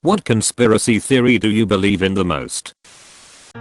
What conspiracy theory do you believe in the most?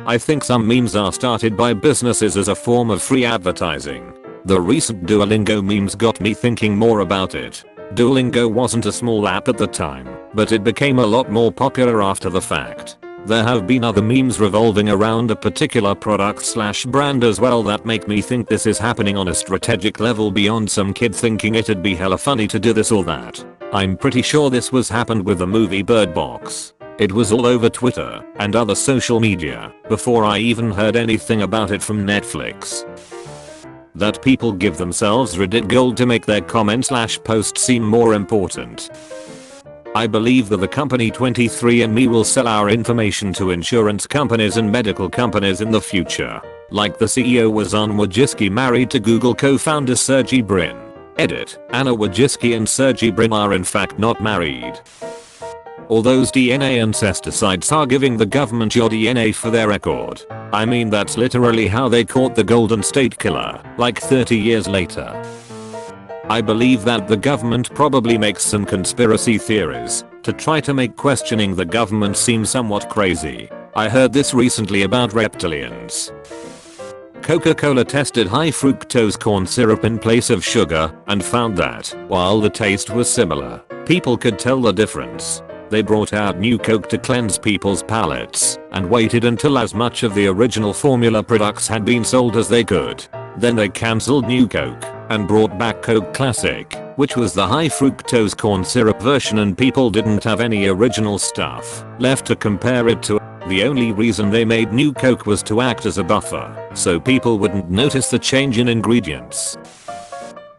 I think some memes are started by businesses as a form of free advertising. The recent Duolingo memes got me thinking more about it. Duolingo wasn't a small app at the time, but it became a lot more popular after the fact. There have been other memes revolving around a particular product/brand as well that make me think this is happening on a strategic level beyond some kid thinking it'd be hella funny to do this or that. I'm pretty sure this was happened with the movie Bird Box. It was all over Twitter and other social media before I even heard anything about it from Netflix. That people give themselves Reddit gold to make their comment/post seem more important. I believe that the company 23andMe will sell our information to insurance companies and medical companies in the future. Like the CEO was Anna Wojcicki married to Google co-founder Sergey Brin. Edit. Anna Wojcicki and Sergey Brin are in fact not married. All those DNA ancestor sites are giving the government your DNA for their record. I mean that's literally how they caught the Golden State Killer, like 30 years later. I believe that the government probably makes some conspiracy theories to try to make questioning the government seem somewhat crazy. I heard this recently about reptilians. Coca-Cola tested high fructose corn syrup in place of sugar and found that, while the taste was similar, people could tell the difference. They brought out new Coke to cleanse people's palates and waited until as much of the original formula products had been sold as they could. Then they cancelled New Coke and brought back Coke Classic, which was the high fructose corn syrup version, and people didn't have any original stuff left to compare it to. The only reason they made New Coke was to act as a buffer, so people wouldn't notice the change in ingredients.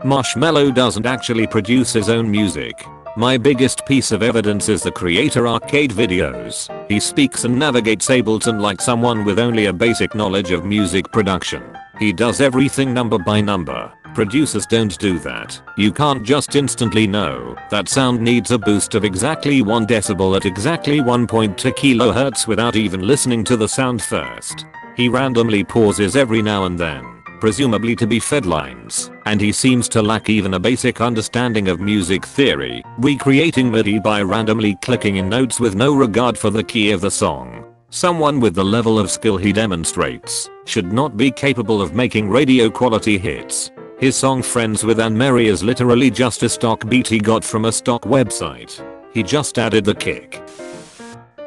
Marshmello doesn't actually produce his own music. My biggest piece of evidence is the creator arcade videos. He speaks and navigates Ableton like someone with only a basic knowledge of music production. He does everything number by number. Producers don't do that. You can't just instantly know that sound needs a boost of exactly 1 decibel at exactly 1.2 kHz without even listening to the sound first. He randomly pauses every now and then, presumably to be fed lines, and he seems to lack even a basic understanding of music theory, recreating MIDI by randomly clicking in notes with no regard for the key of the song. Someone with the level of skill he demonstrates should not be capable of making radio quality hits. His song Friends with Anne Mary is literally just a stock beat he got from a stock website. He just added the kick.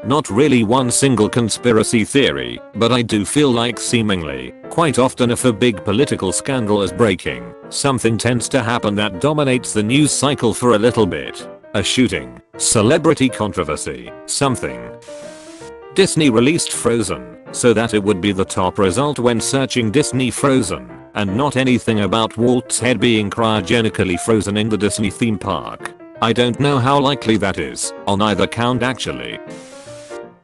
Not really one single conspiracy theory, but I do feel like seemingly, quite often if a big political scandal is breaking, something tends to happen that dominates the news cycle for a little bit. A shooting, celebrity controversy, something. Disney released Frozen, so that it would be the top result when searching Disney Frozen, and not anything about Walt's head being cryogenically frozen in the Disney theme park. I don't know how likely that is, on either count actually.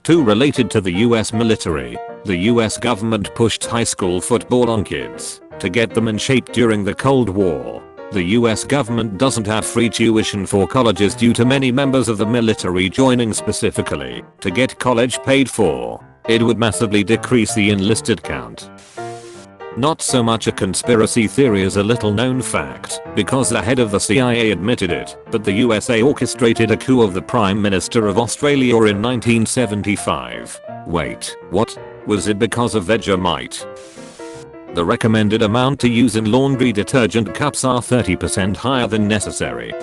2. Related to the US military, the US government pushed high school football on kids to get them in shape during the Cold War. The US government doesn't have free tuition for colleges due to many members of the military joining specifically to get college paid for. It would massively decrease the enlisted count. Not so much a conspiracy theory as a little known fact, because the head of the CIA admitted it, but the USA orchestrated a coup of the Prime Minister of Australia in 1975. Wait, what? Was it because of Vegemite? The recommended amount to use in laundry detergent cups are 30% higher than necessary.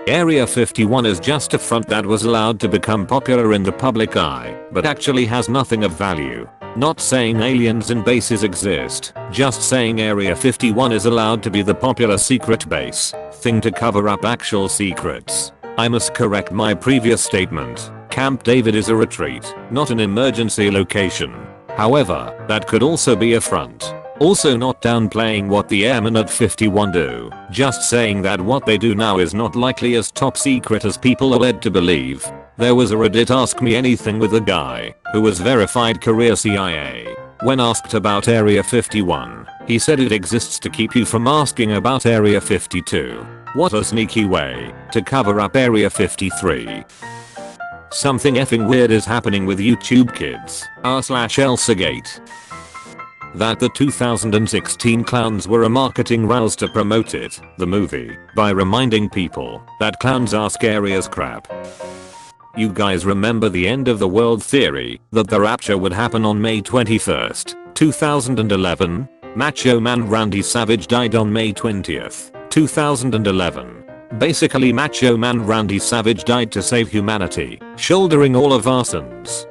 Area 51 is just a front that was allowed to become popular in the public eye, but actually has nothing of value. Not saying aliens and bases exist, just saying Area 51 is allowed to be the popular secret base thing to cover up actual secrets. I must correct my previous statement. Camp David is a retreat, not an emergency location. However, that could also be a front. Also not downplaying what the airmen at 51 do, just saying that what they do now is not likely as top secret as people are led to believe. There was a Reddit Ask Me Anything with a guy who was verified career CIA. When asked about Area 51, he said it exists to keep you from asking about Area 52. What a sneaky way to cover up Area 53. Something effing weird is happening with YouTube Kids, r/Elsagate. That the 2016 clowns were a marketing rouse to promote it, the movie, by reminding people that clowns are scary as crap. You guys remember the end of the world theory that the rapture would happen on May 21st, 2011? Macho Man Randy Savage died on May 20th, 2011. Basically, Macho Man Randy Savage died to save humanity, shouldering all of our sins.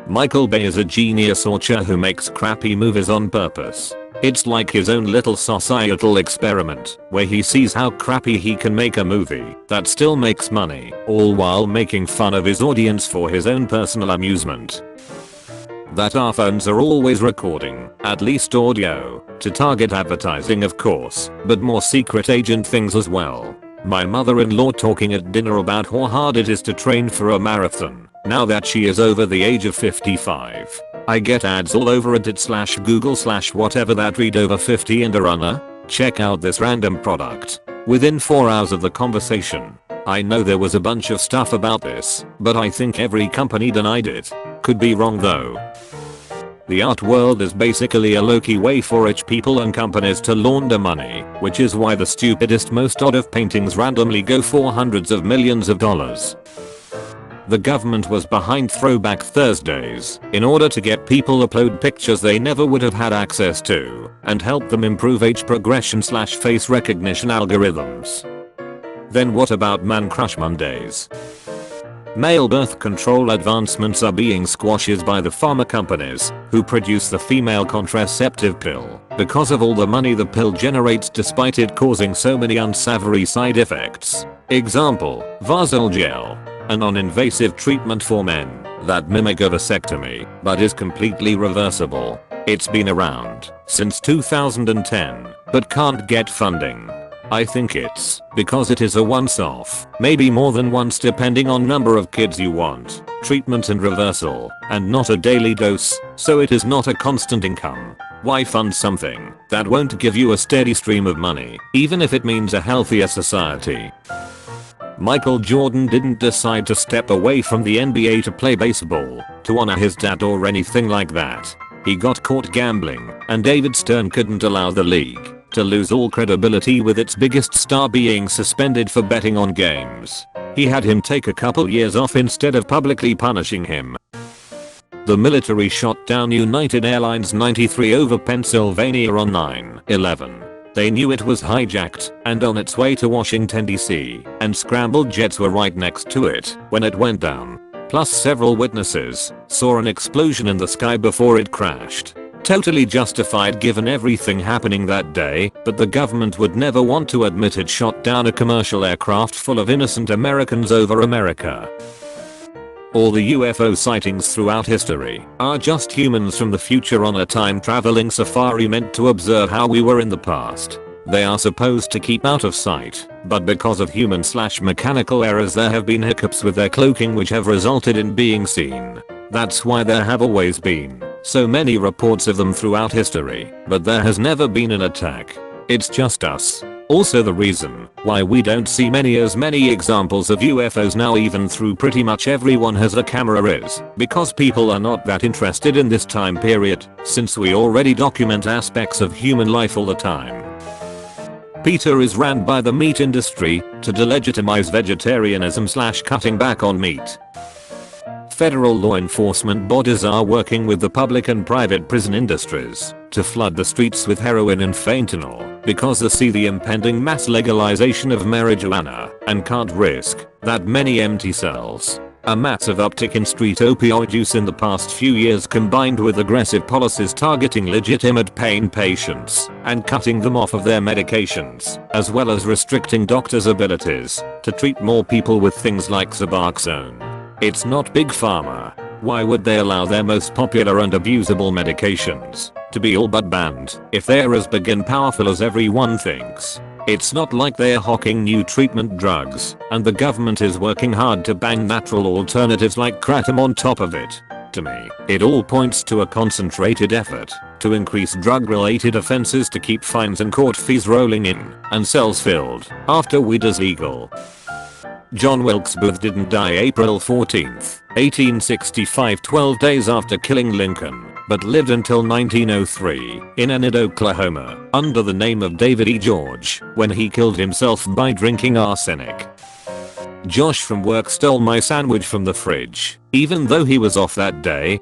Michael Bay is a genius author who makes crappy movies on purpose. It's like his own little societal experiment where he sees how crappy he can make a movie that still makes money, all while making fun of his audience for his own personal amusement. That our phones are always recording, at least audio, to target advertising of course, but more secret agent things as well. My mother-in-law talking at dinner about how hard it is to train for a marathon, now that she is over the age of 55. I get ads all over Reddit / Google / whatever that read over 50 and a runner. Check out this random product. Within 4 hours of the conversation. I know there was a bunch of stuff about this, but I think every company denied it. Could be wrong though. The art world is basically a low-key way for rich people and companies to launder money, which is why the stupidest most odd of paintings randomly go for hundreds of millions of dollars. The government was behind Throwback Thursdays in order to get people upload pictures they never would have had access to and help them improve age progression / face recognition algorithms. Then what about Man Crush Mondays? Male birth control advancements are being squashed by the pharma companies who produce the female contraceptive pill because of all the money the pill generates despite it causing so many unsavory side effects. Example, Varsol gel, a non-invasive treatment for men that mimic a vasectomy but is completely reversible. It's been around since 2010 but can't get funding. I think it's because it is a once-off, maybe more than once depending on number of kids you want, treatment and reversal, and not a daily dose, so it is not a constant income. Why fund something that won't give you a steady stream of money, even if it means a healthier society? Michael Jordan didn't decide to step away from the NBA to play baseball, to honor his dad or anything like that. He got caught gambling, and David Stern couldn't allow the league to lose all credibility with its biggest star being suspended for betting on games. He had him take a couple years off instead of publicly punishing him. The military shot down United Airlines 93 over Pennsylvania on 9/11. They knew it was hijacked and on its way to Washington DC, and scrambled jets were right next to it when it went down. Plus several witnesses saw an explosion in the sky before it crashed. Totally justified given everything happening that day, but the government would never want to admit it shot down a commercial aircraft full of innocent Americans over America. All the UFO sightings throughout history are just humans from the future on a time-traveling safari meant to observe how we were in the past. They are supposed to keep out of sight, but because of human/mechanical errors there have been hiccups with their cloaking which have resulted in being seen. That's why there have always been so many reports of them throughout history, but there has never been an attack. It's just us. Also the reason why we don't see many examples of UFOs now even through pretty much everyone has a camera is because people are not that interested in this time period since we already document aspects of human life all the time. PETA is ran by the meat industry to delegitimize vegetarianism/cutting back on meat. Federal law enforcement bodies are working with the public and private prison industries to flood the streets with heroin and fentanyl because they see the impending mass legalization of marijuana and can't risk that many empty cells. A massive uptick in street opioid use in the past few years combined with aggressive policies targeting legitimate pain patients and cutting them off of their medications, as well as restricting doctors' abilities to treat more people with things like Suboxone. It's not Big Pharma. Why would they allow their most popular and abusable medications to be all but banned if they're as big and powerful as everyone thinks? It's not like they're hawking new treatment drugs and the government is working hard to ban natural alternatives like kratom on top of it. To me, it all points to a concentrated effort to increase drug-related offenses to keep fines and court fees rolling in and cells filled after weed is legal. John Wilkes Booth didn't die April 14, 1865, 12 days after killing Lincoln, but lived until 1903 in Enid, Oklahoma, under the name of David E. George, when he killed himself by drinking arsenic. Josh from work stole my sandwich from the fridge, even though he was off that day.